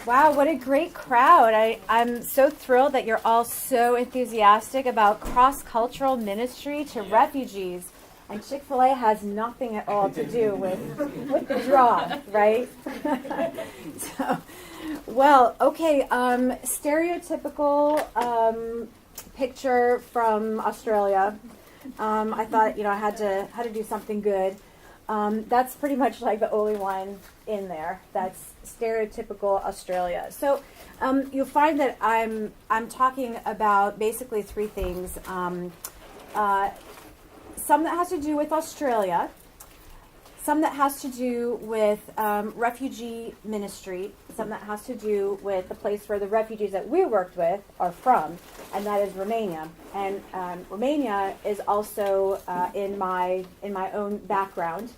Wow, what a great crowd. I'm so thrilled that you're all so enthusiastic about cross-cultural ministry to refugees. And Chick-fil-A has nothing at all to do with the draw, right? Okay, stereotypical picture from Australia. I thought, I had to do something good. That's pretty much like the only one in there. That's stereotypical Australia. So you'll find that I'm talking about basically three things. Some that has to do with Australia, some that has to do with refugee ministry, some that has to do with the place where the refugees that we worked with are from, and that is Romania. And Romania is also in my own background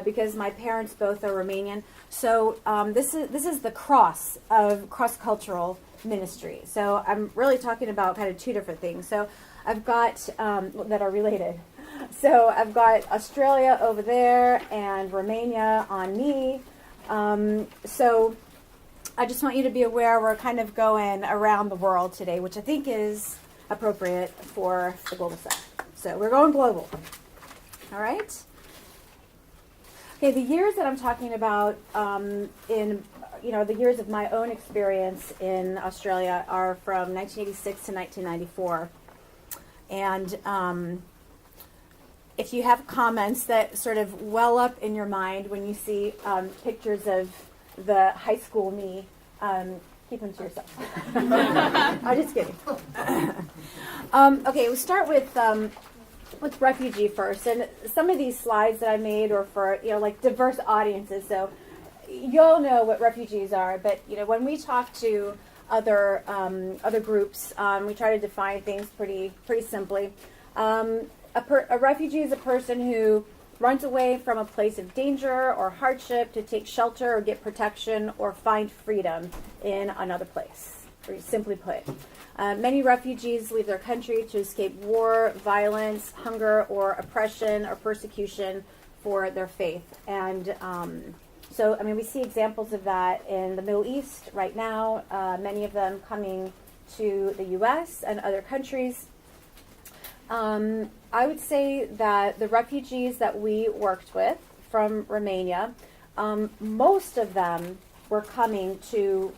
because my parents both are Romanian. So this is the cross of cross-cultural ministry. So I'm really talking about kind of two different things. So I've got that are related. So I've got Australia over there and Romania on me. So I just want you to be aware we're kind of going around the world today, which I think is appropriate for the Global South. So we're going global. All right? Okay, the years that I'm talking about in the years of my own experience in Australia are from 1986 to 1994. And if you have comments that sort of well up in your mind when you see pictures of the high school me, keep them to yourself. I'm just kidding. Okay, we'll start with refugee first. And some of these slides that I made are for like diverse audiences, so you'll know what refugees are. But when we talk to other groups, we try to define things pretty simply. A refugee is a person who runs away from a place of danger or hardship to take shelter or get protection or find freedom in another place, very simply put. Many refugees leave their country to escape war, violence, hunger, or oppression or persecution for their faith. And we see examples of that in the Middle East right now, many of them coming to the U.S. and other countries. I would say that the refugees that we worked with from Romania, most of them were coming to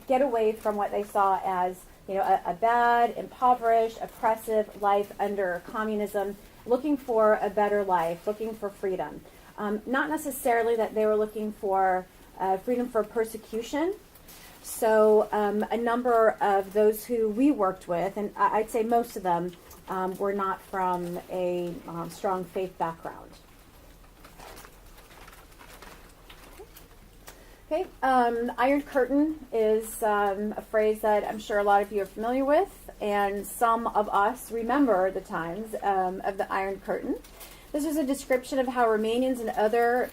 get away from what they saw as a bad, impoverished, oppressive life under communism, looking for a better life, looking for freedom. Not necessarily that they were looking for freedom for persecution. So a number of those who we worked with, and I'd say most of them, were not from a strong faith background. Okay, Iron Curtain is a phrase that I'm sure a lot of you are familiar with, and some of us remember the times of the Iron Curtain. This is a description of how Romanians and other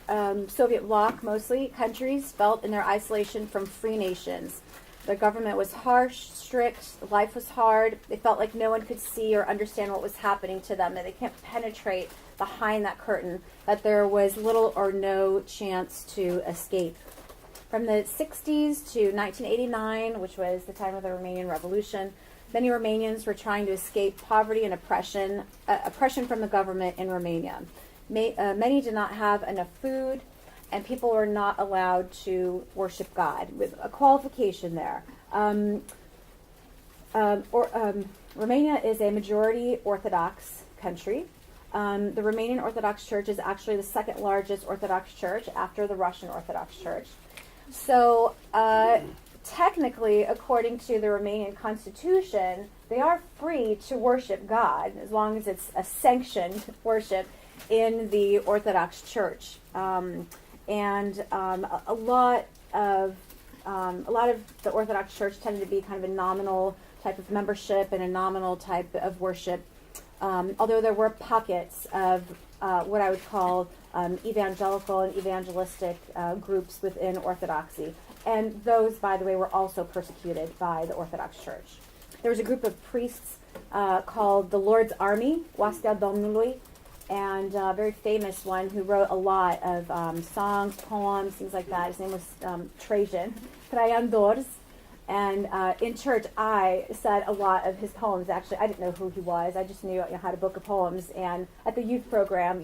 Soviet bloc, mostly, countries felt in their isolation from free nations. The government was harsh, strict, life was hard. They felt like no one could see or understand what was happening to them, that they can't penetrate behind that curtain, that there was little or no chance to escape. From the 60s to 1989, which was the time of the Romanian Revolution, many Romanians were trying to escape poverty and oppression from the government in Romania. Many did not have enough food, and people were not allowed to worship God, with a qualification there. Romania is a majority Orthodox country. The Romanian Orthodox Church is actually the second largest Orthodox church after the Russian Orthodox Church. So technically, according to the Romanian Constitution, they are free to worship God as long as it's a sanctioned worship in the Orthodox Church. And a lot of the Orthodox Church tended to be kind of a nominal type of membership and a nominal type of worship, although there were pockets of what I would call evangelical and evangelistic groups within Orthodoxy. And those, by the way, were also persecuted by the Orthodox Church. There was a group of priests called the Lord's Army, Oastea Domnului, and a very famous one who wrote a lot of songs, poems, things like that. His name was Trajan. And in church, I said a lot of his poems. Actually, I didn't know who he was. I just knew I had a book of poems. And at the youth program,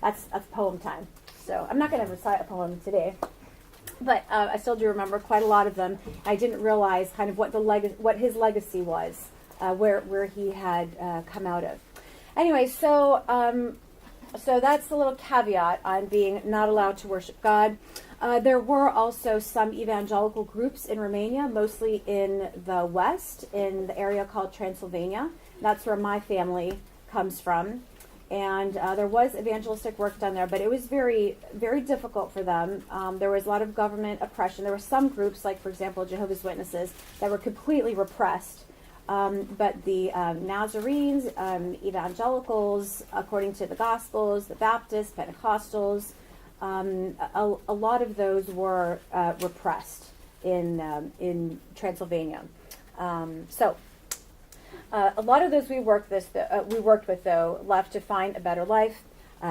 that's poem time. So I'm not going to recite a poem today, but I still do remember quite a lot of them. I didn't realize kind of what his legacy was, where he had come out of. Anyway, so that's a little caveat on being not allowed to worship God. There were also some evangelical groups in Romania, mostly in the west, in the area called Transylvania. That's where my family comes from. And there was evangelistic work done there, but it was very, very difficult for them. There was a lot of government oppression. There were some groups, like, for example, Jehovah's Witnesses, that were completely repressed. But the Nazarenes, evangelicals, according to the Gospels, the Baptists, Pentecostals, a lot of those were repressed in Transylvania. A lot of those we worked with, though, left to find a better life,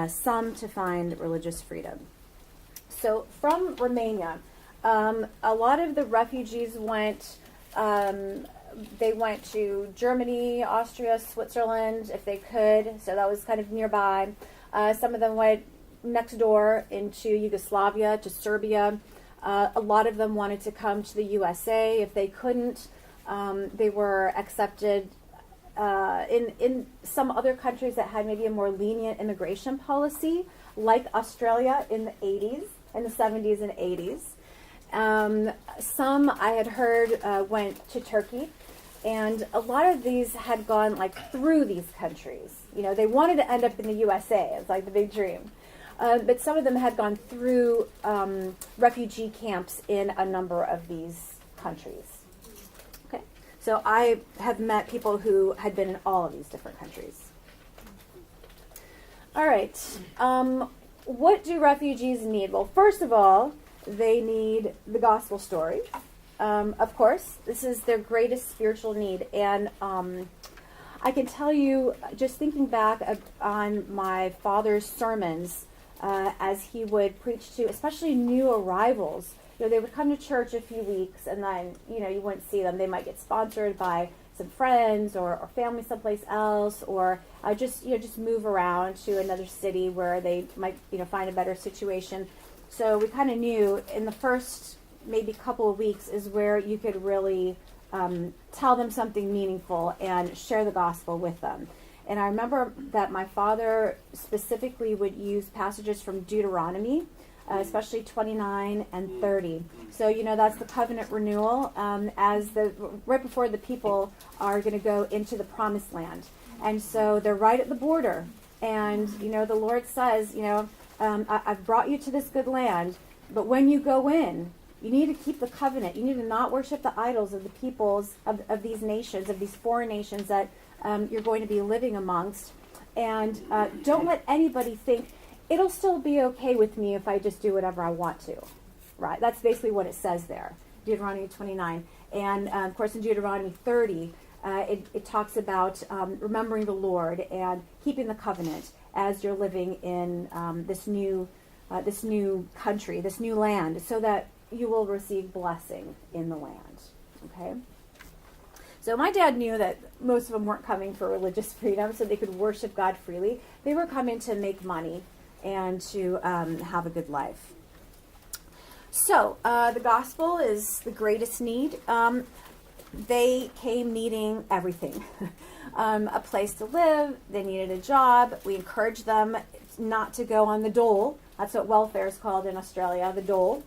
some to find religious freedom. So from Romania, a lot of the refugees went to Germany, Austria, Switzerland, if they could. So that was kind of nearby. Some of them went next door into Yugoslavia, to Serbia. A lot of them wanted to come to the USA. If they couldn't, they were accepted in some other countries that had maybe a more lenient immigration policy, like Australia in the 80s, in the 70s and 80s. Some I had heard went to Turkey, and a lot of these had gone through these countries. They wanted to end up in the USA. It's like the big dream. But some of them had gone through refugee camps in a number of these countries. Okay, so I have met people who had been in all of these different countries. All right, what do refugees need? Well, first of all, they need the gospel story. Of course, this is their greatest spiritual need. And I can tell you, just thinking back on my father's sermons, as he would preach to, especially new arrivals, they would come to church a few weeks, and then, you wouldn't see them. They might get sponsored by some friends or family someplace else, or just move around to another city where they might, find a better situation. So we kind of knew in the first maybe couple of weeks is where you could really tell them something meaningful and share the gospel with them. And I remember that my father specifically would use passages from Deuteronomy, especially 29 and 30. So, that's the covenant renewal right before the people are going to go into the promised land. And so they're right at the border. And, the Lord says, I've brought you to this good land, but when you go in, you need to keep the covenant. You need to not worship the idols of the peoples of these nations, of these foreign nations that you're going to be living amongst. And don't let anybody think, it'll still be okay with me if I just do whatever I want to. Right? That's basically what it says there, Deuteronomy 29. And, of course, in Deuteronomy 30, it talks about remembering the Lord and keeping the covenant as you're living in this new country, this new land, so that you will receive blessing in the land. Okay? So my dad knew that most of them weren't coming for religious freedom so they could worship God freely. They were coming to make money and to have a good life. So the gospel is the greatest need. They came needing everything. A place to live. They needed a job. We encouraged them not to go on the dole. That's what welfare is called in Australia, the dole.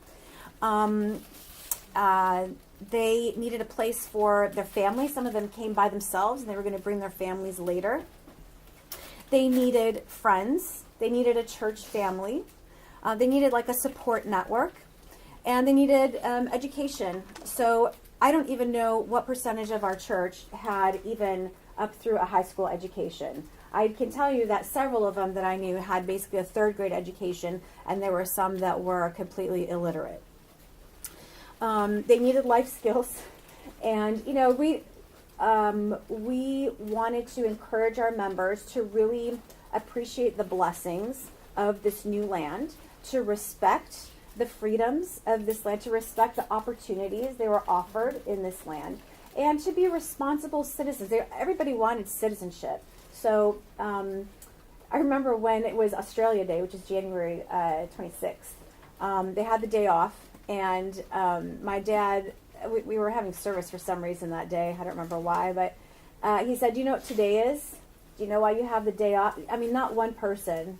They needed a place for their family. Some of them came by themselves, and they were going to bring their families later. They needed friends. They needed a church family. They needed a support network. And they needed education. So I don't even know what percentage of our church had even up through a high school education. I can tell you that several of them that I knew had basically a third grade education, and there were some that were completely illiterate. They needed life skills, and we wanted to encourage our members to really appreciate the blessings of this new land, to respect the freedoms of this land, to respect the opportunities they were offered in this land, and to be responsible citizens. Everybody wanted citizenship. So I remember when it was Australia Day, which is January 26th, they had the day off, and my dad, we were having service for some reason that day. I don't remember why, but he said, "Do you know what today is? Do you know why you have the day off?" I mean, not one person,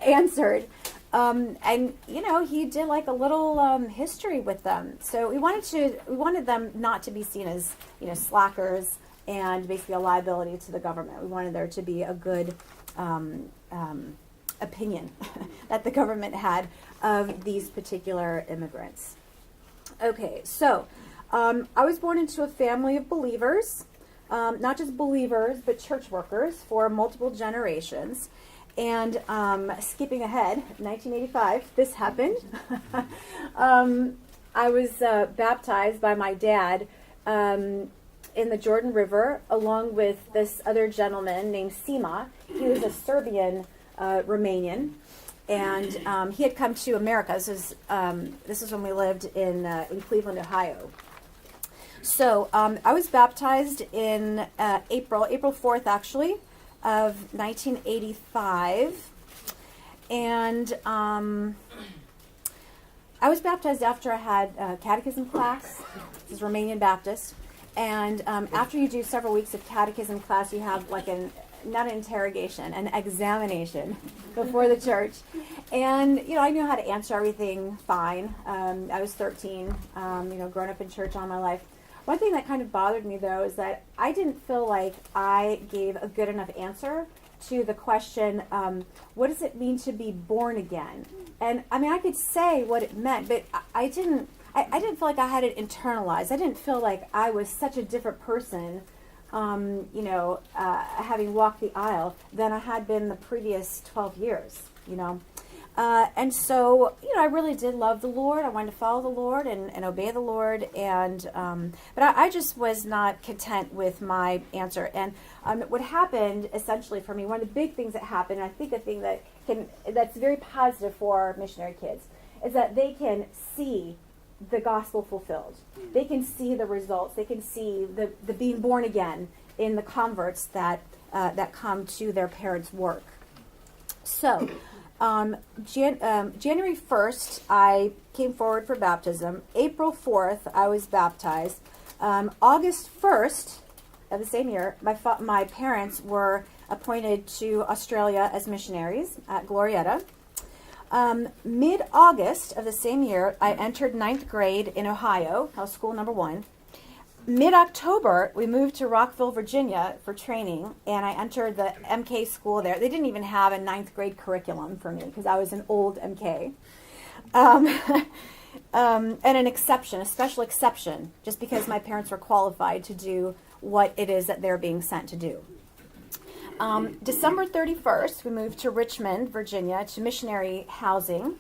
answered. And he did like a little history with them. So we wanted them not to be seen as slackers and basically a liability to the government. We wanted there to be a good opinion that the government had of these particular immigrants. Okay, so I was born into a family of believers, not just believers, but church workers for multiple generations. And skipping ahead, 1985, this happened. I was baptized by my dad in the Jordan River, along with this other gentleman named Sima. He was a Serbian Romanian, and he had come to America. This is when we lived in Cleveland, Ohio. So I was baptized in April 4th, actually, of 1985, and I was baptized after I had catechism class. This is Romanian Baptist, and after you do several weeks of catechism class, you have like not an interrogation, an examination before the church. And I knew how to answer everything fine. I was 13, grown up in church all my life. One thing that kind of bothered me, though, is that I didn't feel like I gave a good enough answer to the question, what does it mean to be born again? And, I mean, I could say what it meant, but I didn't feel like I had it internalized. I didn't feel like I was such a different person, having walked the aisle than I had been the previous 12 years, And so, I really did love the Lord. I wanted to follow the Lord and obey the Lord. And but I just was not content with my answer. And what happened essentially for me, one of the big things that happened, and I think the thing that's very positive for missionary kids, is that they can see the gospel fulfilled. They can see the results. They can see the being born again in the converts that come to their parents' work. So. January 1st, I came forward for baptism. April 4th, I was baptized. August 1st of the same year, my parents were appointed to Australia as missionaries at Glorieta. Mid-August of the same year, I entered 9th grade in Ohio, house school number 1. Mid-October, we moved to Rockville, Virginia for training, and I entered the MK school there. They didn't even have a 9th grade curriculum for me because I was an old MK. And an exception, a special exception, just because my parents were qualified to do what it is that they're being sent to do. December 31st, we moved to Richmond, Virginia, to missionary housing.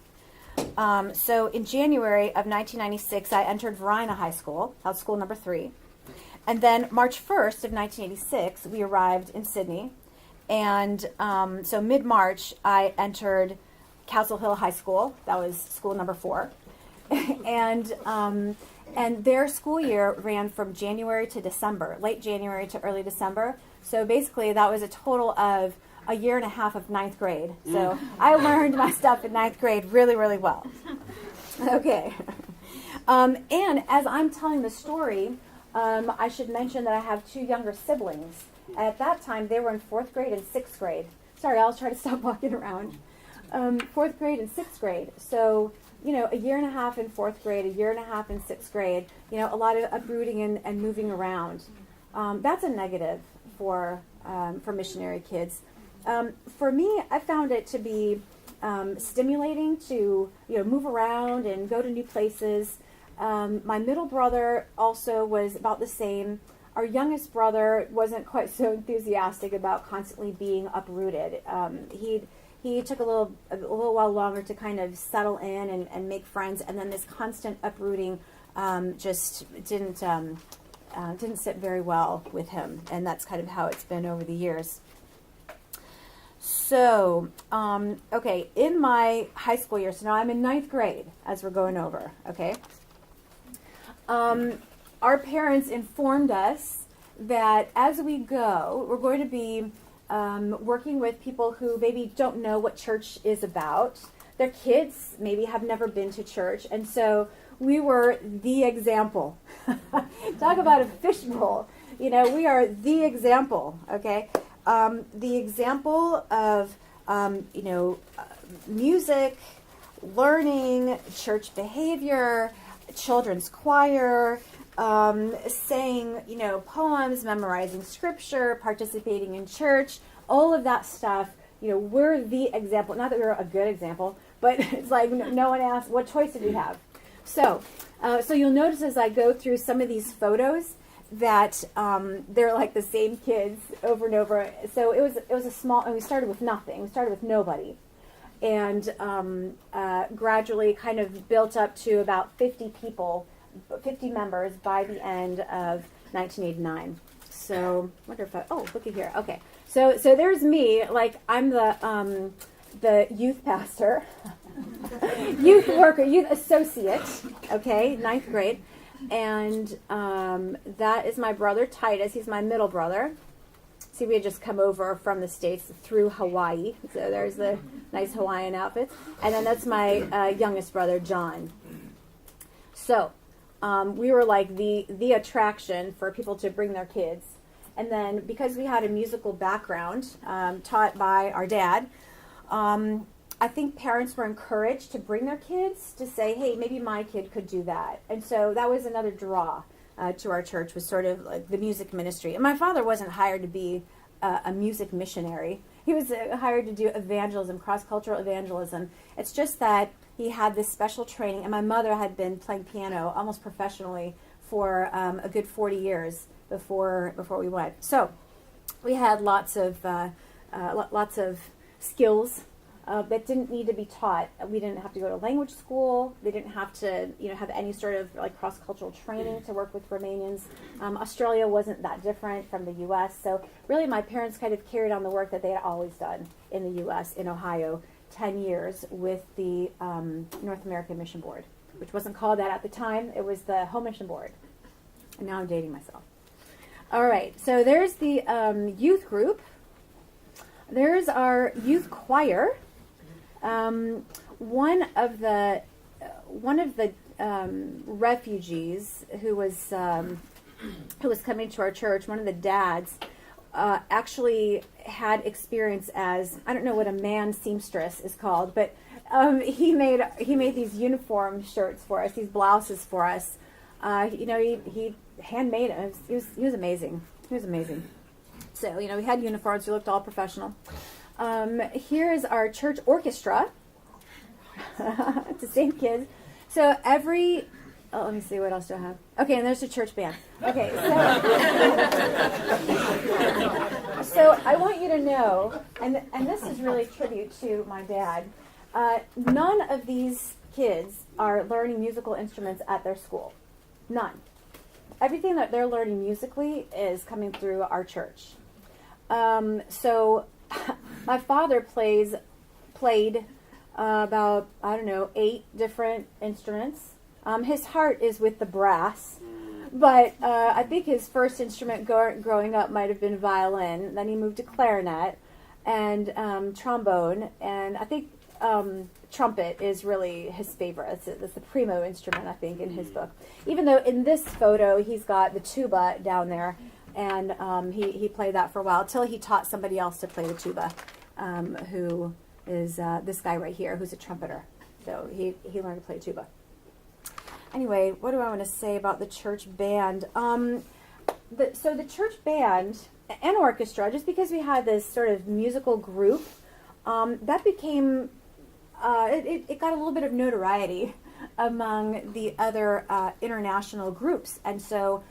So in January of 1996, I entered Verina High School, house school number 3. And then March 1st of 1986, we arrived in Sydney. And so mid-March, I entered Castle Hill High School. That was school number 4. And their school year ran from January to December, late January to early December. So basically, that was a total of a year and a half of 9th grade. So I learned my stuff in 9th grade really, really well. Okay. And as I'm telling the story, I should mention that I have 2 younger siblings. At that time, they were in 4th grade and 6th grade. Sorry, I'll try to stop walking around. 4th grade and 6th grade. So, a year and a half in 4th grade, a year and a half in 6th grade, a lot of uprooting and moving around. That's a negative for missionary kids. For me, I found it to be stimulating to move around and go to new places. My middle brother also was about the same. Our youngest brother wasn't quite so enthusiastic about constantly being uprooted. He took a little while longer to kind of settle in and make friends, and then this constant uprooting just didn't sit very well with him, and that's kind of how it's been over the years. So, okay, in my high school year, so now I'm in 9th grade as we're going over, okay? Our parents informed us that as we go, we're going to be working with people who maybe don't know what church is about. Their kids maybe have never been to church, and so we were the example. Talk about a fishbowl. You know, we are the example, okay? The example of, music, learning, church behavior, children's choir, saying, poems, memorizing scripture, participating in church, all of that stuff. We're the example. Not that we're a good example, but it's like no one asked, what choice did we have? So you'll notice as I go through some of these photos that they're like the same kids over and over. So it was a small, and we started with nothing. We started with nobody, and gradually kind of built up to about 50 members by the end of 1989. So I wonder if looky here. Okay, so there's me. Like I'm the youth pastor, youth worker, youth associate. Okay, 9th grade. And that is my brother Titus. He's my middle brother. See, we had just come over from the States through Hawaii. So there's the nice Hawaiian outfits. And then that's my youngest brother, John. So we were like the attraction for people to bring their kids. And then because we had a musical background taught by our dad, I think parents were encouraged to bring their kids to say, hey, maybe my kid could do that. And so that was another draw to our church, was sort of like the music ministry. And my father wasn't hired to be a music missionary. He was hired to do evangelism, cross-cultural evangelism. It's just that he had this special training, and my mother had been playing piano almost professionally for a good 40 years before we went. So we had lots of skills that didn't need to be taught. We didn't have to go to language school. They didn't have to, have any sort of like cross-cultural training to work with Romanians. Australia wasn't that different from the U.S. So really, my parents kind of carried on the work that they had always done in the U.S. in Ohio, 10 years with the North American Mission Board, which wasn't called that at the time. It was the Home Mission Board. And now I'm dating myself. All right. So there's the youth group. There's our youth choir. One of the refugees who was coming to our church, one of the dads, actually had experience as, I don't know what a man seamstress is called, but he made these uniform shirts for us, these blouses for us. He handmade them. He was amazing. He was amazing. So, we had uniforms. We looked all professional. Here is our church orchestra. It's the same kids. So let me see, what else do I have? Okay, and there's the church band. Okay, so I want you to know, and this is really a tribute to my dad, none of these kids are learning musical instruments at their school. None. Everything that they're learning musically is coming through our church. So my father played about, 8 different instruments. His heart is with the brass, but I think his first instrument growing up might have been violin. Then he moved to clarinet and trombone, and I think trumpet is really his favorite. That's the primo instrument, I think, in his book. Even though in this photo he's got the tuba down there, and he played that for a while until he taught somebody else to play the tuba, who is this guy right here, who's a trumpeter. So he learned to play tuba. Anyway, what do I want to say about the church band? So the church band and orchestra, just because we had this sort of musical group, that became, it got a little bit of notoriety among the other international groups. And so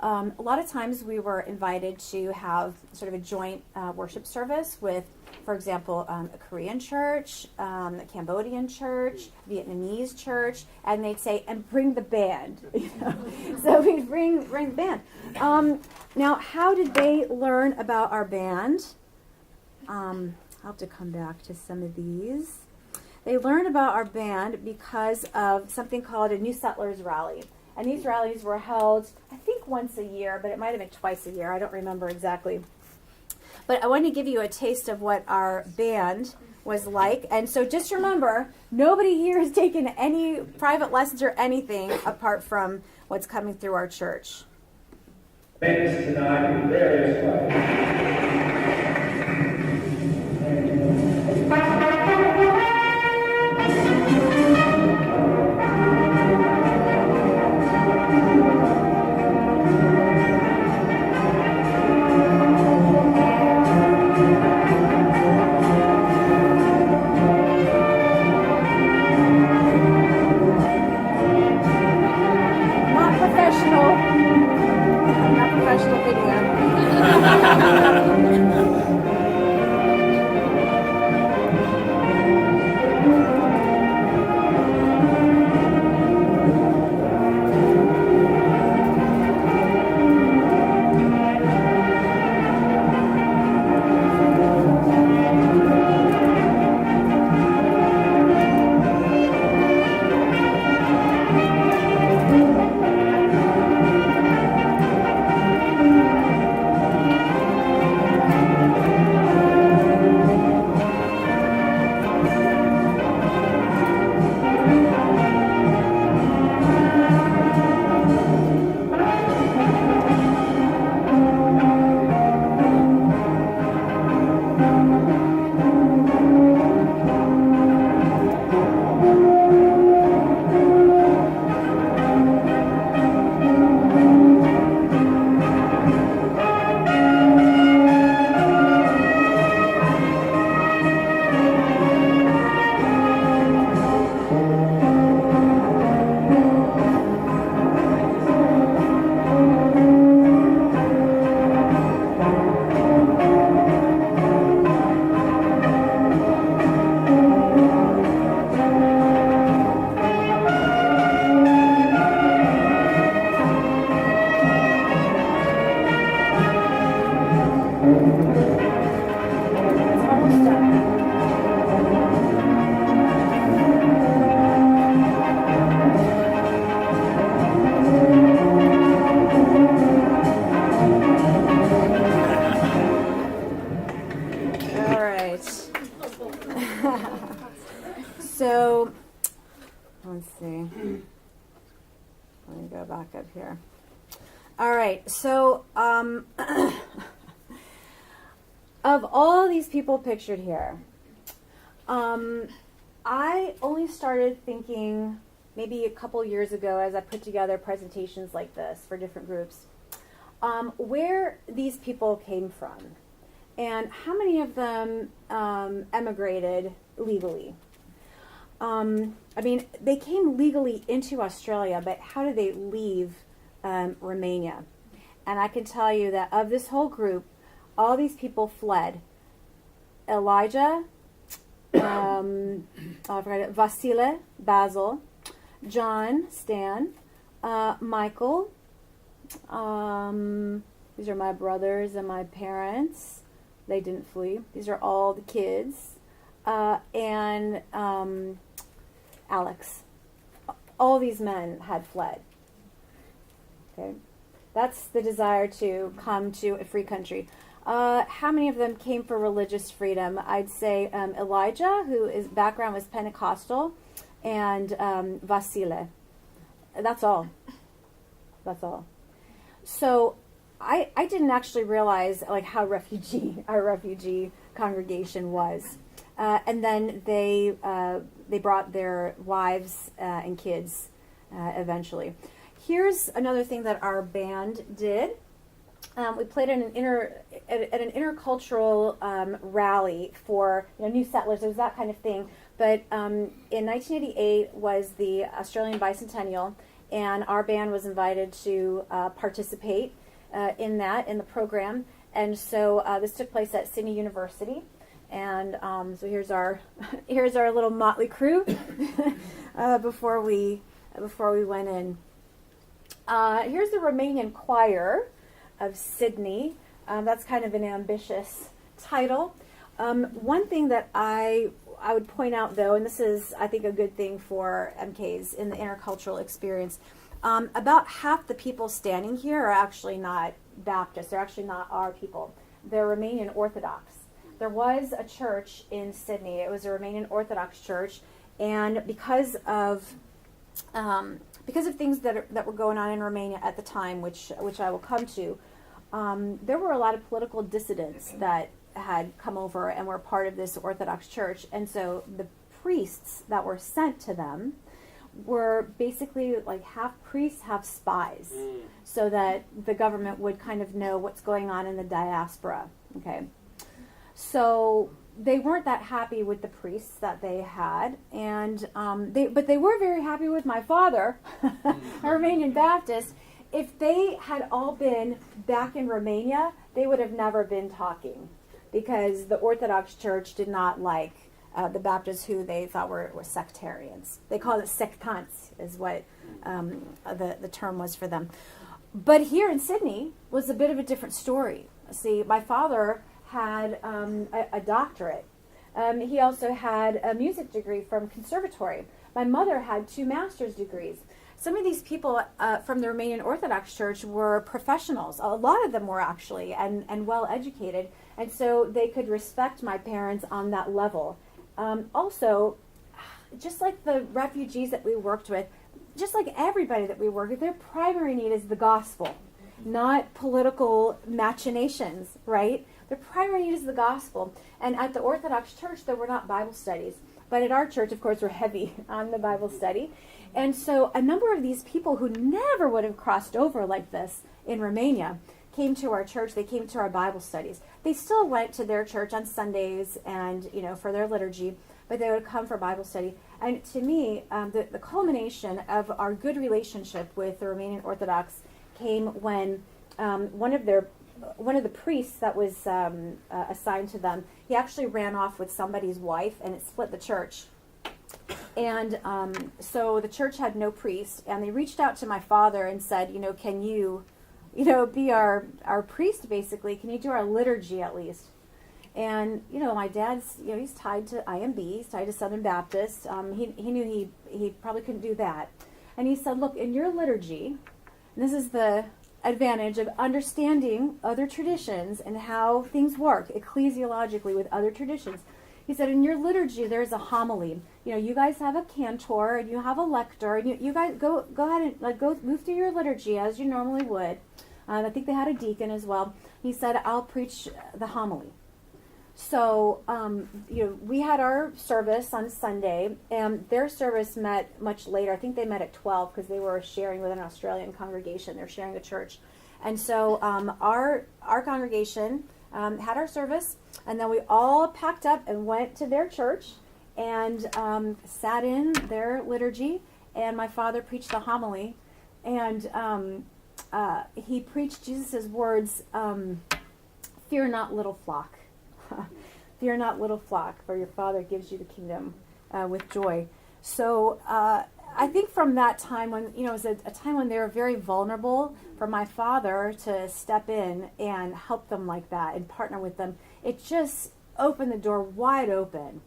a lot of times we were invited to have sort of a joint worship service with, for example, a Korean church, a Cambodian church, Vietnamese church, and they'd say, and bring the band. So we'd bring the band. Now, how did they learn about our band? I'll have to come back to some of these. They learned about our band because of something called a New Settlers Rally. And these rallies were held, I think, once a year, but it might have been twice a year. I don't remember exactly. But I want to give you a taste of what our band was like. And so just remember, nobody here has taken any private lessons or anything apart from what's coming through our church. Thanks tonight in various ways. So, let's see. Let me go back up here. All right, so of all these people pictured here, I only started thinking maybe a couple years ago as I put together presentations like this for different groups, where these people came from and how many of them emigrated legally. I mean, they came legally into Australia, but how did they leave Romania? And I can tell you that of this whole group, all these people fled. Elijah, Vasile, Basil, John, Stan, Michael. These are my brothers and my parents. They didn't flee. These are all the kids. And Alex. All these men had fled. Okay, that's the desire to come to a free country. How many of them came for religious freedom? I'd say Elijah, his background was Pentecostal, and Vasile. That's all. That's all. So I didn't actually realize like how our refugee congregation was. And then they brought their wives and kids eventually. Here's another thing that our band did. We played at an intercultural rally for new settlers. It was that kind of thing. But in 1988 was the Australian Bicentennial, and our band was invited to participate in the program. And so this took place at Sydney University. And so here's our little motley crew before we went in. Here's the Romanian choir of Sydney. That's kind of an ambitious title. One thing that I would point out, though, and this is, I think, a good thing for MKs in the intercultural experience, about half the people standing here are actually not Baptists. They're actually not our people. They're Romanian Orthodox. There was a church in Sydney. It was a Romanian Orthodox church, and because of things that were going on in Romania at the time, which I will come to, there were a lot of political dissidents that had come over and were part of this Orthodox church, and so the priests that were sent to them were basically like half priests, half spies, so that the government would kind of know what's going on in the diaspora. Okay, so they weren't that happy with the priests that they had, and but they were very happy with my father, a Romanian Baptist. If they had all been back in Romania, they would have never been talking, because the Orthodox Church did not like the Baptists, who they thought were sectarians. They called it sectants, is what the term was for them. But here in Sydney was a bit of a different story. See, my father had a doctorate. He also had a music degree from conservatory. My mother had 2 master's degrees. Some of these people from the Romanian Orthodox Church were professionals. A lot of them were actually, and well educated. And so they could respect my parents on that level. Also, just like the refugees that we worked with, just like everybody that we work with, their primary need is the gospel, not political machinations, right? Their primary need is the gospel. And at the Orthodox Church, there were not Bible studies. But at our church, of course, we're heavy on the Bible study. And so a number of these people who never would have crossed over like this in Romania came to our church. They came to our Bible studies. They still went to their church on Sundays and, for their liturgy, but they would come for Bible study. And to me, the culmination of our good relationship with the Romanian Orthodox came when one of the priests that was assigned to them, he actually ran off with somebody's wife, and it split the church. And so the church had no priest, and they reached out to my father and said, can you be our priest, basically? Can you do our liturgy at least? And, my dad's, he's tied to IMB, he's tied to Southern Baptist. He knew he probably couldn't do that. And he said, look, in your liturgy, and this is the advantage of understanding other traditions and how things work ecclesiologically with other traditions. He said, in your liturgy, there's a homily. You guys have a cantor and you have a lector, and you guys go ahead and go move through your liturgy as you normally would. I think they had a deacon as well. He said, I'll preach the homily. So, we had our service on Sunday, and their service met much later. I think they met at 12 because they were sharing with an Australian congregation. They're sharing a church. And so our congregation had our service, and then we all packed up and went to their church and sat in their liturgy, and my father preached the homily, and he preached Jesus' words, fear not, little flock. Fear not, little flock, for your Father gives you the kingdom with joy. So I think from that time when, it was a time when they were very vulnerable, for my father to step in and help them like that and partner with them, it just opened the door wide open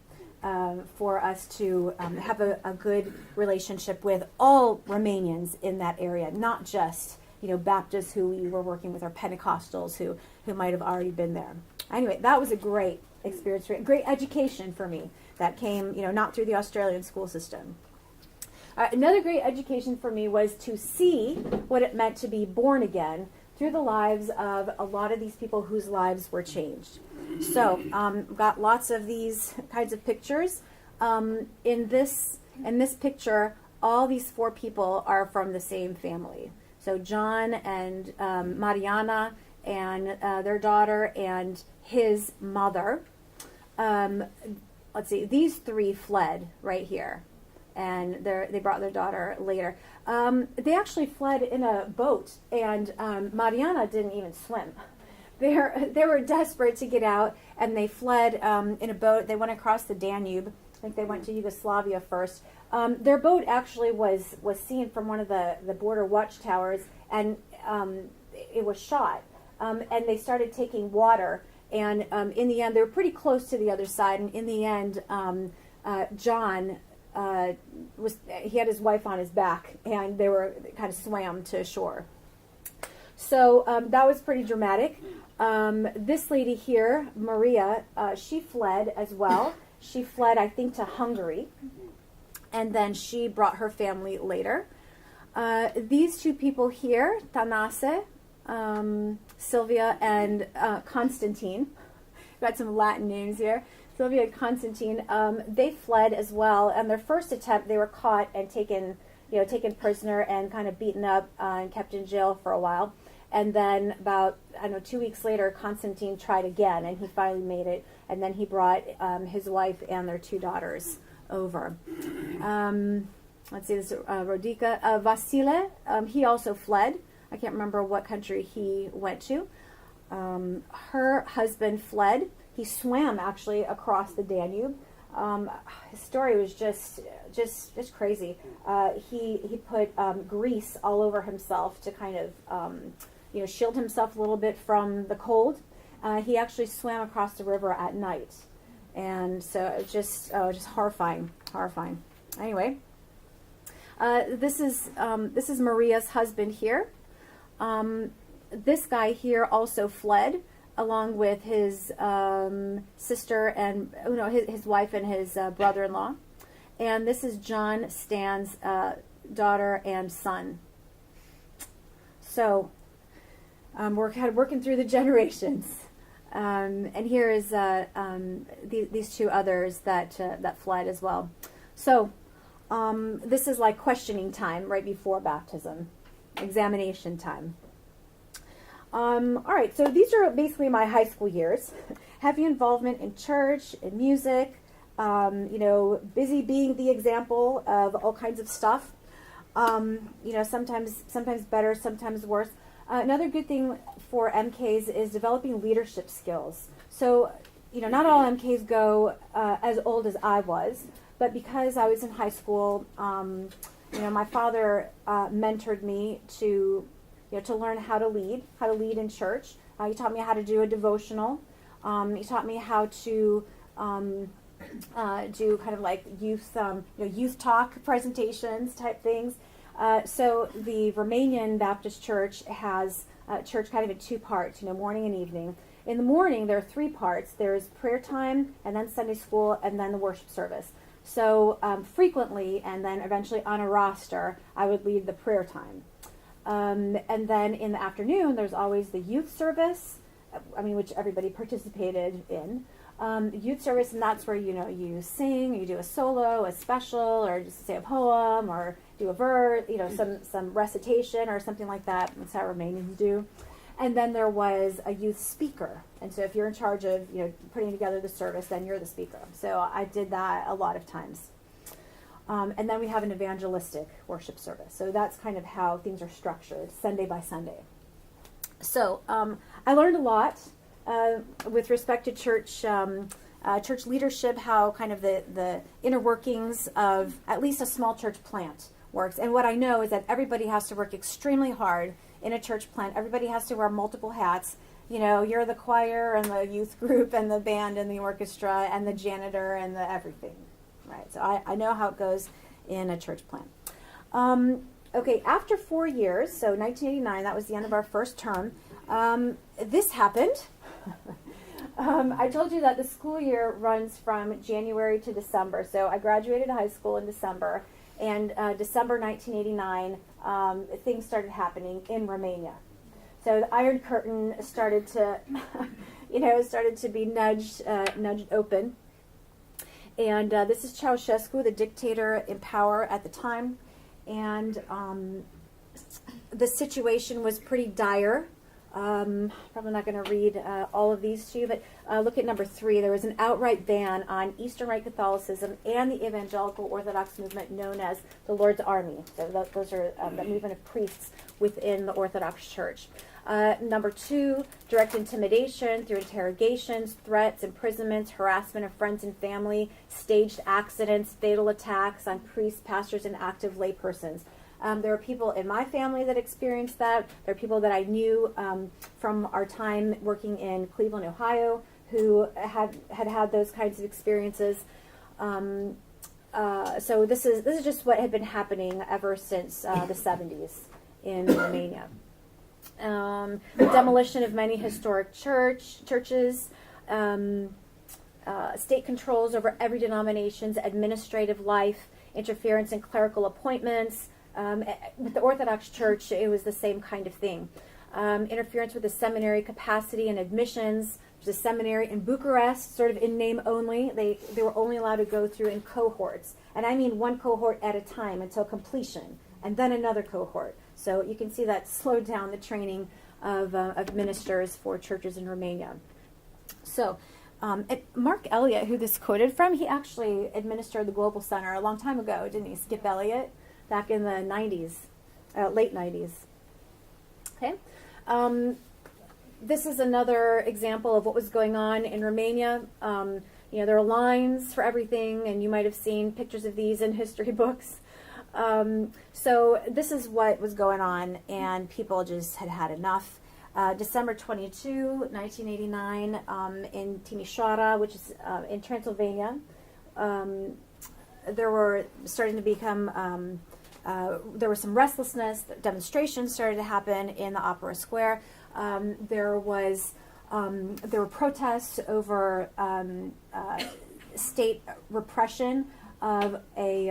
for us to have a good relationship with all Romanians in that area, not just, Baptists who we were working with, or Pentecostals who might have already been there. Anyway, that was a great experience, great education for me that came, not through the Australian school system. Another great education for me was to see what it meant to be born again through the lives of a lot of these people whose lives were changed. So, got lots of these kinds of pictures. In this picture, all these 4 people are from the same family. So John and Mariana and their daughter and his mother. Let's see, these 3 fled right here, and they brought their daughter later. They actually fled in a boat, and Mariana didn't even swim. They were desperate to get out, and they fled in a boat. They went across the Danube. I think they went to Yugoslavia first. Their boat actually was seen from one of the border watchtowers, and it was shot. And they started taking water And in the end, they were pretty close to the other side. And in the end, John he had his wife on his back, and they were kind of swam to shore. So that was pretty dramatic. This lady here, Maria, she fled as well. She fled, I think, to Hungary, and then she brought her family later. These two people here, Tanase, Sylvia, and Constantine. Got some Latin names here. Sylvia and Constantine, they fled as well. And their first attempt, they were caught and taken prisoner and kind of beaten up and kept in jail for a while. And then about, 2 weeks later, Constantine tried again, and he finally made it. And then he brought his wife and their 2 daughters over. Let's see, this is Rodica. Vasile, he also fled. I can't remember what country he went to. Her husband fled. He swam actually across the Danube. His story was just crazy. He put grease all over himself to kind of shield himself a little bit from the cold. He actually swam across the river at night, and so it just horrifying. Anyway, this is Maria's husband here. This guy here also fled, along with his sister and his wife and his brother-in-law. And this is John Stan's daughter and son. So we're kind of working through the generations. And here is these 2 others that fled as well. So this is like questioning time right before baptism, examination time. All right, so these are basically my high school years. Heavy involvement in church, in music, busy being the example of all kinds of stuff. Sometimes better, sometimes worse. Another good thing for MKs is developing leadership skills. So, not all MKs go as old as I was, but because I was in high school, my father mentored me to learn how to lead in church. He taught me how to do a devotional. He taught me how to do kind of like youth talk presentations type things. So the Romanian Baptist Church has church kind of in 2 parts, morning and evening. In the morning, there are 3 parts. There's prayer time, and then Sunday school, and then the worship service. So frequently, and then eventually on a roster, I would lead the prayer time. And then in the afternoon, there's always the youth service, which everybody participated in. Youth service, and that's where, you sing, you do a solo, a special, or just say a poem, or do a verse, some recitation or something like that. That's how Romanians do. And then there was a youth speaker. And so if you're in charge of, putting together the service, then you're the speaker. So I did that a lot of times. And then we have an evangelistic worship service. So that's kind of how things are structured, Sunday by Sunday. So I learned a lot with respect to church leadership, how kind of the inner workings of at least a small church plant works. And what I know is that everybody has to work extremely hard in a church plant. Everybody has to wear multiple hats. You're the choir and the youth group and the band and the orchestra and the janitor and the everything. Right, so I know how it goes in a church plant. Okay, after 4 years, so 1989, that was the end of our first term, this happened. I told you that the school year runs from January to December, so I graduated high school in December, and December 1989, things started happening in Romania. So the Iron Curtain started to, started to be nudged open. And this is Ceausescu, the dictator in power at the time. And the situation was pretty dire. Probably not going to read all of these to you, but look at number 3. There was an outright ban on Eastern Rite Catholicism and the Evangelical Orthodox movement known as the Lord's Army. So those are the movement of priests within the Orthodox Church. Number 2, direct intimidation through interrogations, threats, imprisonments, harassment of friends and family, staged accidents, fatal attacks on priests, pastors, and active laypersons. There were people in my family that experienced that. There are people that I knew from our time working in Cleveland, Ohio, who had those kinds of experiences. So this is just what had been happening ever since the 70s in Romania. The demolition of many historic churches, state controls over every denomination's administrative life, interference in clerical appointments. With the Orthodox Church, it was the same kind of thing. Interference with the seminary capacity and admissions. There's a seminary in Bucharest, sort of in name only. They were only allowed to go through in cohorts. And I mean one cohort at a time until completion, and then another cohort. So you can see that slowed down the training of ministers for churches in Romania. So Mark Elliott, who this quoted from, he actually administered the Global Center a long time ago, didn't he? Skip Elliott, back in the 90s, late 90s. Okay. This is another example of what was going on in Romania. There are lines for everything, and you might have seen pictures of these in history books. So this is what was going on, and people just had enough. December 22, 1989, in Timișoara, which is in Transylvania, there were starting to become, there was some restlessness. Demonstrations started to happen in the Opera Square. There were protests over state repression of a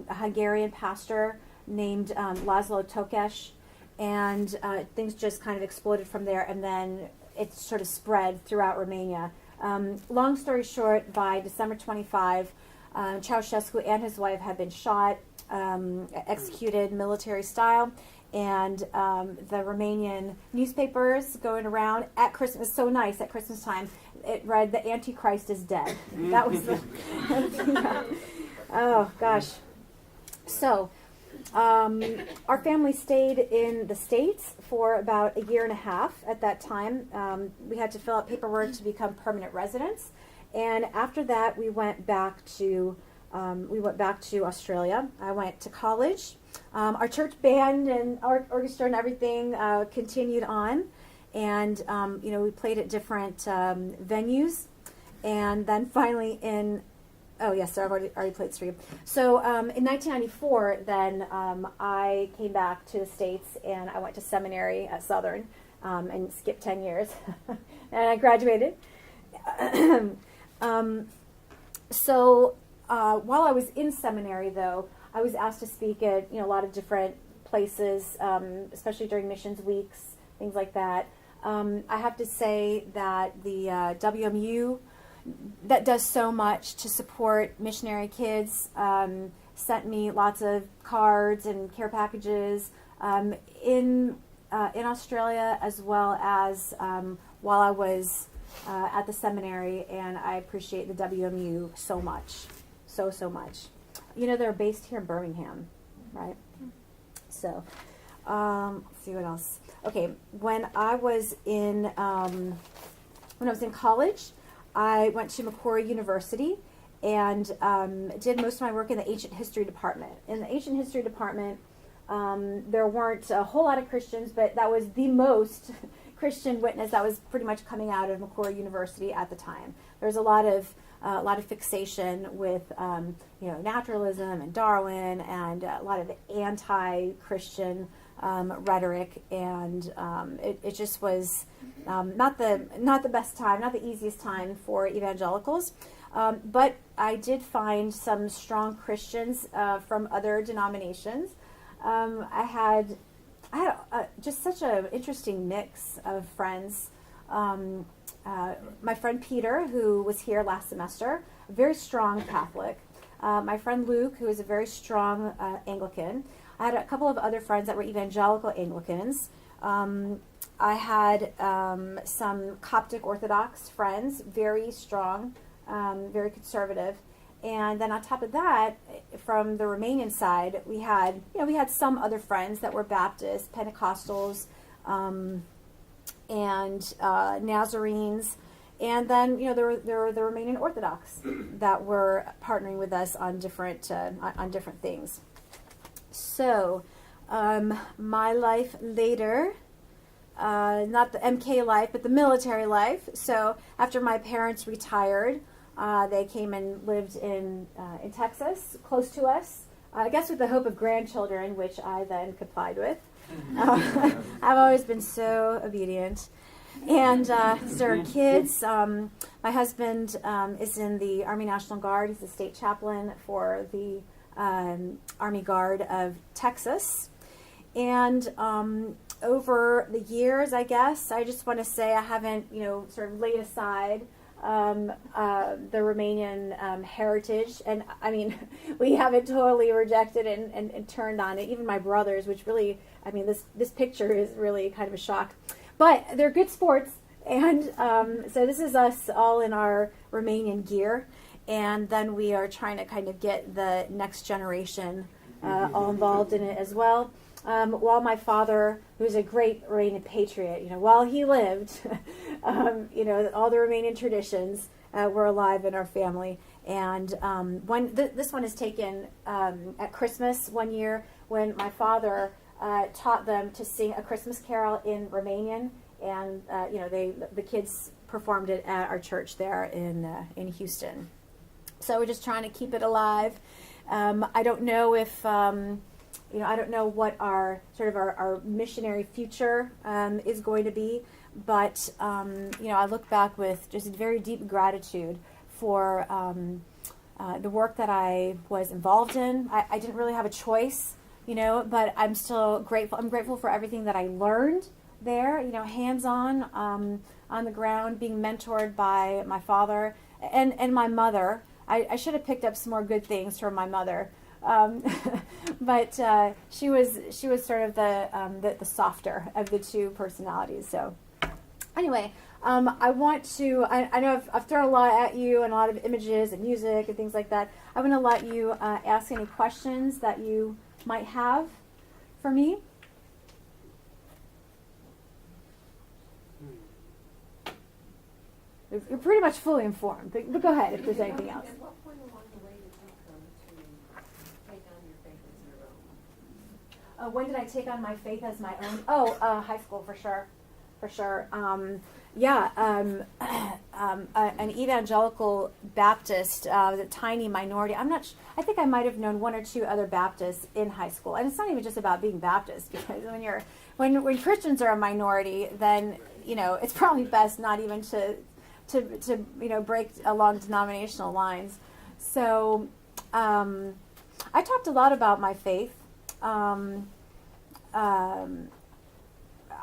Hungarian pastor named Laszlo Tokes, and things just kind of exploded from there, and then it sort of spread throughout Romania. Long story short, by December 25, Ceausescu and his wife had been shot, executed military style, and the Romanian newspapers going around at Christmas, so nice at Christmas time, it read, "The Antichrist is dead." That was the... Yeah. Oh, gosh. So, our family stayed in the States for about a year and a half at that time. We had to fill out paperwork to become permanent residents. And after that, we went back to Australia. I went to college. Our church band and our orchestra and everything continued on. And, we played at different venues. And then finally oh, yes, sir, I've already played three. So in 1994, then I came back to the States, and I went to seminary at Southern and skipped 10 years. And I graduated. So while I was in seminary, though, I was asked to speak at a lot of different places, especially during missions weeks, things like that. I have to say that the WMU, that does so much to support missionary kids, sent me lots of cards and care packages in Australia, as well as while I was at the seminary, and I appreciate the WMU so much, so much. They're based here in Birmingham, right? So, let's see what else. Okay, when I was in college, I went to Macquarie University and did most of my work in the ancient history department. In the ancient history department, there weren't a whole lot of Christians, but that was the most Christian witness that was pretty much coming out of Macquarie University at the time. There was a lot of fixation with naturalism and Darwin, and a lot of anti-Christian rhetoric, and it just was not the best time, not the easiest time for evangelicals. But I did find some strong Christians from other denominations. I had just such an interesting mix of friends. My friend Peter, who was here last semester, a very strong Catholic. My friend Luke, who is a very strong Anglican. I had a couple of other friends that were evangelical Anglicans. I had some Coptic Orthodox friends, very strong, very conservative. And then on top of that, from the Romanian side, we had some other friends that were Baptists, Pentecostals, and Nazarenes. And then, there were the Romanian Orthodox that were partnering with us on different things. So, my life later, not the MK life, but the military life. So after my parents retired, they came and lived in Texas, close to us, I guess with the hope of grandchildren, which I then complied with. I've always been so obedient. And so our kids, my husband is in the Army National Guard. He's the state chaplain for the Army Guard of Texas. And over the years, I guess, I just want to say I haven't, sort of laid aside the Romanian heritage. And I mean, we haven't totally rejected and turned on it. Even my brothers, which really, I mean, this picture is really kind of a shock. But they're good sports. And so this is us all in our Romanian gear. And then we are trying to kind of get the next generation all involved in it as well. While my father, who was a great Romanian patriot, while he lived, all the Romanian traditions were alive in our family. And when this one is taken at Christmas one year, when my father taught them to sing a Christmas carol in Romanian, and the kids performed it at our church there in Houston. So we're just trying to keep it alive. I don't know if. I don't know what our missionary future is going to be, but I look back with just very deep gratitude for the work that I was involved in. I didn't really have a choice, but I'm still grateful. I'm grateful for everything that I learned there, hands-on, on the ground, being mentored by my father and my mother. I should have picked up some more good things from my mother. But she was sort of the softer of the two personalities. So anyway, I want to. I know I've thrown a lot at you and a lot of images and music and things like that. I'm going to let you ask any questions that you might have for me. You're pretty much fully informed, but go ahead if there's anything else. At what point along the way did you come to take on your faith as your own? When did I take on my faith as my own? High school for sure. An evangelical Baptist, a tiny minority. I think I might have known one or two other Baptists in high school, and it's not even just about being Baptist, because when Christians are a minority, then it's probably best not even to break along denominational lines. So I talked a lot about my faith.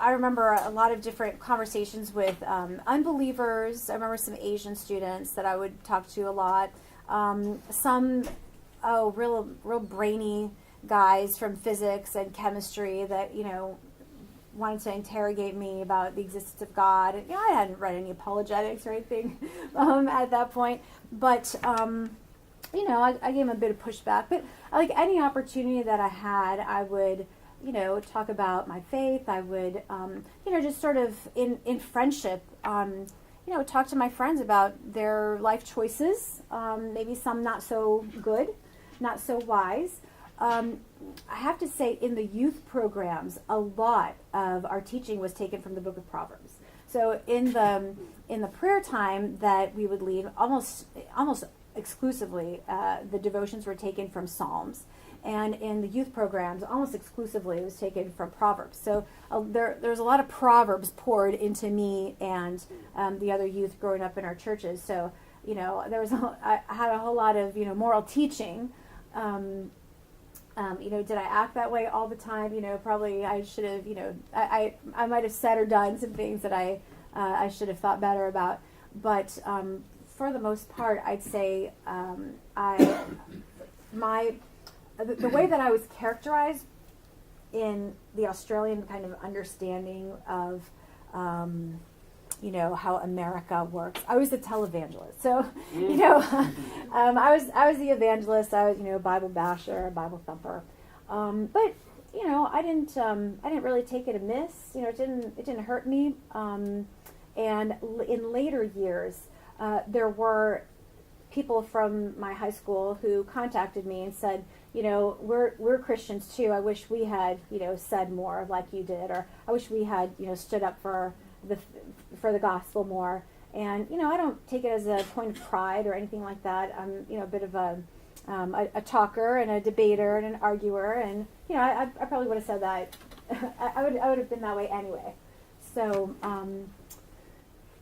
I remember a lot of different conversations with unbelievers. I remember some Asian students that I would talk to a lot. Some real brainy guys from physics and chemistry that wanted to interrogate me about the existence of God. And, I hadn't read any apologetics or anything at that point, but I gave him a bit of pushback. But like any opportunity that I had, I would talk about my faith. I would just sort of in friendship talk to my friends about their life choices, maybe some not so good, not so wise. I have to say, in the youth programs, a lot of our teaching was taken from the book of Proverbs. So in the prayer time that we would lead, almost exclusively, the devotions were taken from Psalms. And in the youth programs, almost exclusively, it was taken from Proverbs. So there's a lot of Proverbs poured into me and the other youth growing up in our churches. So, I had a whole lot of, moral teaching. Did I act that way all the time? Probably I should have, I might have said or done some things that I should have thought better about. But for the most part, I'd say the way that I was characterized in the Australian kind of understanding of, how America works. I was the televangelist. So, I was the evangelist. I was, Bible basher, Bible thumper. But, I didn't really take it amiss. It didn't hurt me. And in later years, there were people from my high school who contacted me and said, we're Christians too. I wish we had, said more like you did, or I wish we had, stood up for the gospel more. And, I don't take it as a point of pride or anything like that. I'm, a bit of a talker and a debater and an arguer. And, I probably would have said that. I would have been that way anyway. So,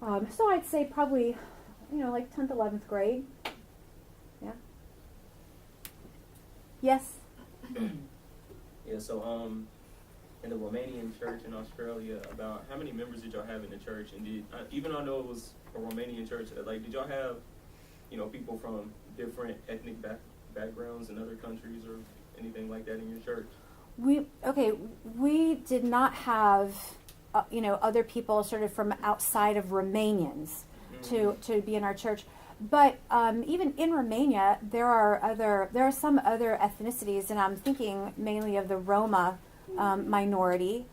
so I'd say probably, like 10th, 11th grade. Yeah. Yes. Yeah, so in the Romanian church in Australia, about how many members did y'all have in the church? And did even though I know it was a Romanian church, like did y'all have, people from different ethnic backgrounds in other countries or anything like that in your church? We did not have, other people sort of from outside of Romanians to be in our church. But even in Romania, there are some other ethnicities, and I'm thinking mainly of the Roma minority.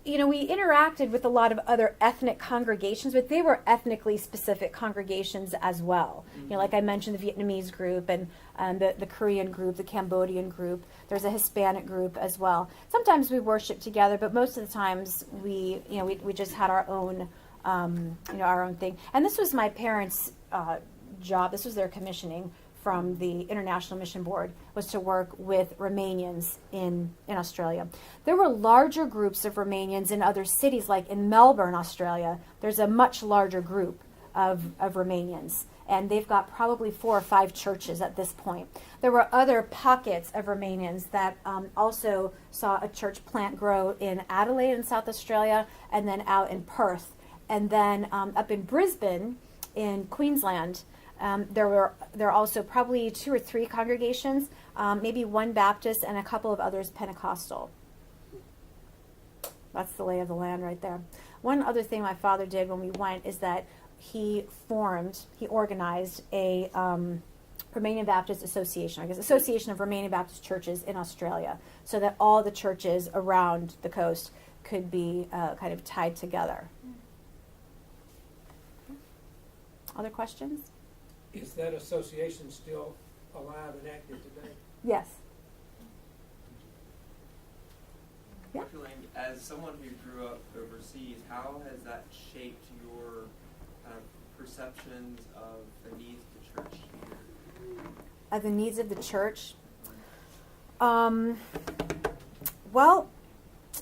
We interacted with a lot of other ethnic congregations, but they were ethnically specific congregations as well. Like I mentioned, the Vietnamese group and the Korean group, the Cambodian group. There's a Hispanic group as well. Sometimes we worshiped together, but most of the times we just had our own, our own thing. And this was my parents' job. This was their commissioning from the International Mission Board, was to work with Romanians in Australia. There were larger groups of Romanians in other cities, like in Melbourne, Australia. There's a much larger group of Romanians, and they've got probably 4 or 5 churches at this point. There were other pockets of Romanians that also saw a church plant grow in Adelaide in South Australia, and then out in Perth. And then up in Brisbane, in Queensland, there are also probably 2 or 3 congregations, maybe 1 Baptist and a couple of others Pentecostal. That's the lay of the land right there. One other thing my father did when we went is that he organized a Romanian Baptist Association, Association of Romanian Baptist Churches in Australia, so that all the churches around the coast could be kind of tied together. Other questions? Is that association still alive and active today? Yes. Yeah. Dr. Lang, as someone who grew up overseas, how has that shaped your perceptions of the needs of the church here? The needs of the church? I don't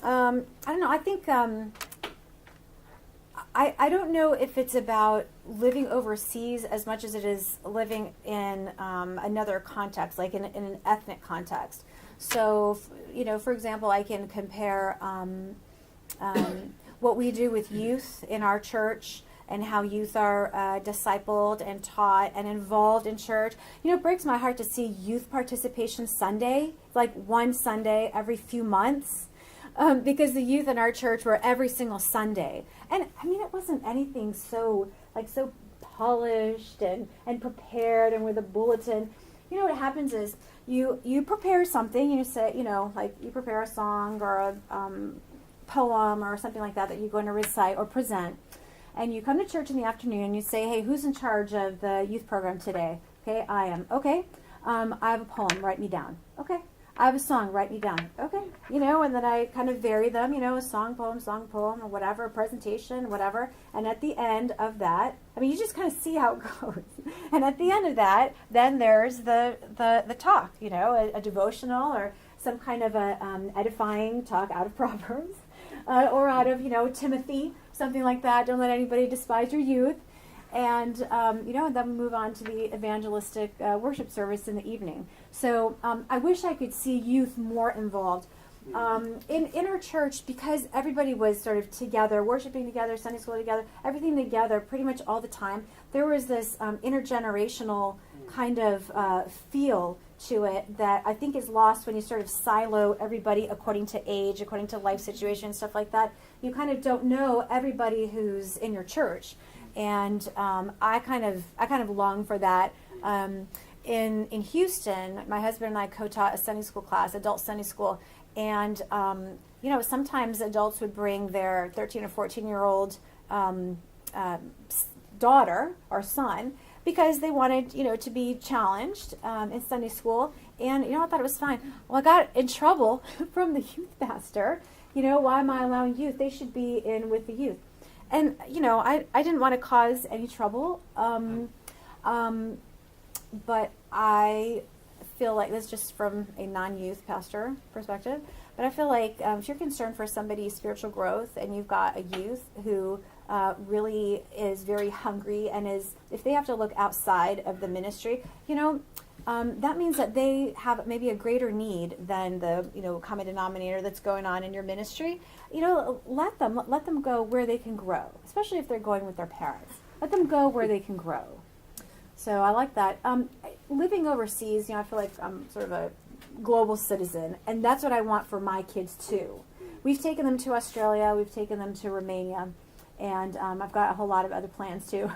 know. I think I don't know if it's about living overseas as much as it is living in another context, like in an ethnic context. So, for example, I can compare what we do with youth in our church and how youth are discipled and taught and involved in church. It breaks my heart to see youth participation Sunday, like one Sunday every few months. Because the youth in our church were every single Sunday. And it wasn't anything so polished and prepared and with a bulletin. What happens is you prepare something, you say, like you prepare a song or a poem or something like that you're going to recite or present. And you come to church in the afternoon and you say, hey, who's in charge of the youth program today? Okay, I am. Okay, I have a poem, write me down. Okay. I have a song, write me down. Okay. And then I kind of vary them, a song, poem, or whatever, presentation, whatever. And at the end of that, you just kind of see how it goes. And at the end of that, then there's the talk, a devotional or some kind of a edifying talk out of Proverbs or out of, Timothy, something like that. Don't let anybody despise your youth. And, and then move on to the evangelistic worship service in the evening. So I wish I could see youth more involved. In our church, because everybody was sort of together, worshiping together, Sunday school together, everything together pretty much all the time, there was this intergenerational kind of feel to it that I think is lost when you sort of silo everybody according to age, according to life situation, stuff like that. You kind of don't know everybody who's in your church. And I kind of long for that. In Houston, my husband and I co-taught a Sunday school class, adult Sunday school, and sometimes adults would bring their 13 or 14-year-old daughter or son because they wanted to be challenged in Sunday school, And, you know, I thought it was fine. Well, I got in trouble from the youth pastor. You know, why am I allowing youth? They should be in with the youth. And, you know, I didn't want to cause any trouble. But I feel like this is just from a non-youth pastor perspective. But I feel like if you're concerned for somebody's spiritual growth and you've got a youth who really is very hungry and is, if they have to look outside of the ministry, you know, that means that they have maybe a greater need than the, you know, common denominator that's going on in your ministry. You know, let them go where they can grow, especially if they're going with their parents. Let them go where they can grow. So I like that. Living overseas, you know, I feel like I'm sort of a global citizen, and that's what I want for my kids too. We've taken them to Australia, we've taken them to Romania, and I've got a whole lot of other plans too,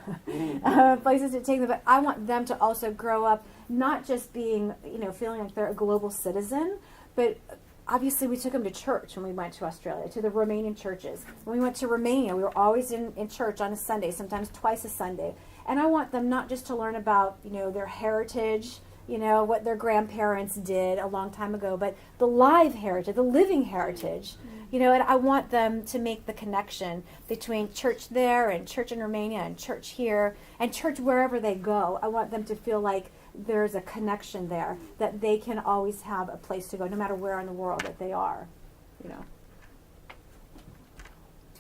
places to take them. But I want them to also grow up not just being, you know, feeling like they're a global citizen, but obviously we took them to church when we went to Australia, to the Romanian churches. When we went to Romania, we were always in church on a Sunday, sometimes twice a Sunday. And I want them not just to learn about, you know, their heritage, you know, what their grandparents did a long time ago, but the live heritage, the living heritage, you know, and I want them to make the connection between church there and church in Romania and church here and church wherever they go. I want them to feel like there's a connection there, that they can always have a place to go, no matter where in the world that they are, you know.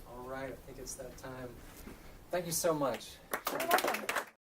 All right, I think it's that time. Thank you so much. You're welcome.